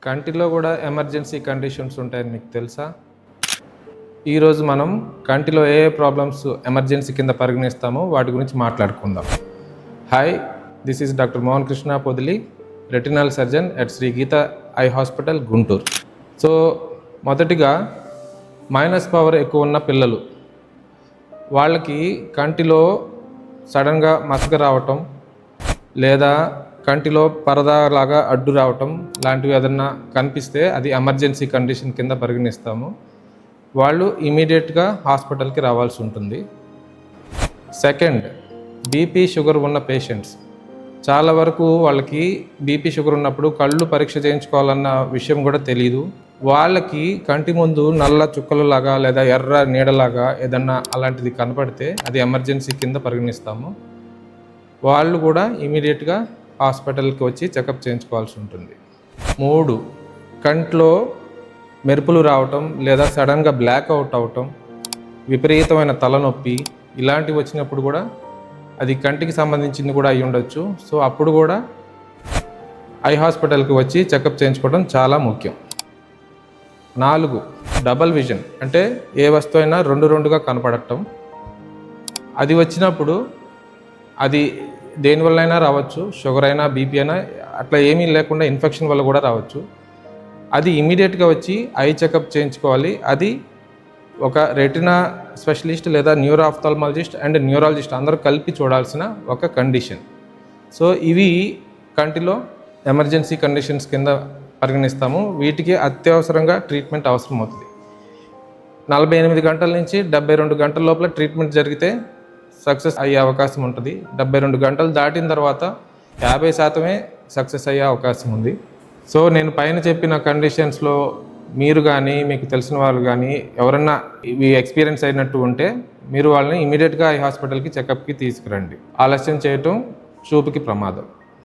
కంటిలో కూడా emergency conditions ఉంటాయని మీకు తెలుసా? ఈరోజు మనం కంటిలో ఏ ప్రాబ్లమ్స్ ఎమర్జెన్సీ కింద పరిగణిస్తామో వాటి గురించి మాట్లాడుకుందాం. Hi, this is doctor Mohan Krishna Podili, retinal surgeon at Sri Geetha eye hospital, Guntur. So మొదటిగా మైనస్ పవర్ ఎక్కువ ఉన్న పిల్లలు, వాళ్ళకి కంటిలో సడన్గా మసక రావటం లేదా కంటిలో పరదాలాగా అడ్డు రావటం లాంటివి ఏదన్నా కనిపిస్తే అది ఎమర్జెన్సీ కండిషన్ కింద పరిగణిస్తాము. వాళ్ళు ఇమీడియట్గా హాస్పిటల్కి రావాల్సి ఉంటుంది. సెకండ్, బీపీ షుగర్ ఉన్న పేషెంట్స్, చాలా వరకు వాళ్ళకి బీపీ షుగర్ ఉన్నప్పుడు కళ్ళు పరీక్ష చేయించుకోవాలన్న విషయం కూడా తెలియదు. వాళ్ళకి కంటి ముందు నల్ల చుక్కలలాగా లేదా ఎర్ర నీడలాగా ఏదన్నా అలాంటిది కనపడితే అది ఎమర్జెన్సీ కింద పరిగణిస్తాము. వాళ్ళు కూడా ఇమీడియట్గా హాస్పిటల్కి వచ్చి చెకప్ చేయించుకోవాల్సి ఉంటుంది. 3, కంట్లో మెరుపులు రావటం లేదా సడన్గా బ్లాక్ అవుట్ అవటం, విపరీతమైన తలనొప్పి ఇలాంటివి వచ్చినప్పుడు కూడా అది కంటికి సంబంధించింది కూడా అయి ఉండొచ్చు. సో అప్పుడు కూడా ఐ హాస్పిటల్కి వచ్చి చెకప్ చేయించుకోవడం చాలా ముఖ్యం. 4, డబల్ విజన్, అంటే ఏ వస్తువు అయినా రెండుగా కనపడటం. అది వచ్చినప్పుడు అది దేనివల్ల అయినా రావచ్చు, షుగర్ అయినా బీపీ అయినా, అట్లా ఏమీ లేకుండా ఇన్ఫెక్షన్ వల్ల కూడా రావచ్చు. అది ఇమీడియట్గా వచ్చి ఐ చెకప్ చేయించుకోవాలి. అది ఒక రెటినా స్పెషలిస్ట్ లేదా న్యూరో ఆఫ్థాల్మాలజిస్ట్ అండ్ న్యూరాలజిస్ట్ అందరూ కలిపి చూడాల్సిన ఒక కండిషన్. సో ఇవి కంటిలో ఎమర్జెన్సీ కండిషన్స్ కింద పరిగణిస్తాము. వీటికి అత్యవసరంగా ట్రీట్మెంట్ అవసరం అవుతుంది. 48 గంటల నుంచి 72 గంటల లోపల ట్రీట్మెంట్ జరిగితే సక్సెస్ అయ్యే అవకాశం ఉంటుంది. 72 గంటలు దాటిన తర్వాత 50% సక్సెస్ అయ్యే అవకాశం ఉంది. సో నేను పైన చెప్పిన కండిషన్స్లో మీరు కానీ మీకు తెలిసిన వాళ్ళు కానీ ఎవరన్నా ఇవి ఎక్స్పీరియన్స్ అయినట్టు ఉంటే మీరు వాళ్ళని ఇమీడియట్గా ఈ హాస్పిటల్కి చెకప్కి తీసుకురండి. ఆలస్యం చేయటం చూపుకి ప్రమాదం.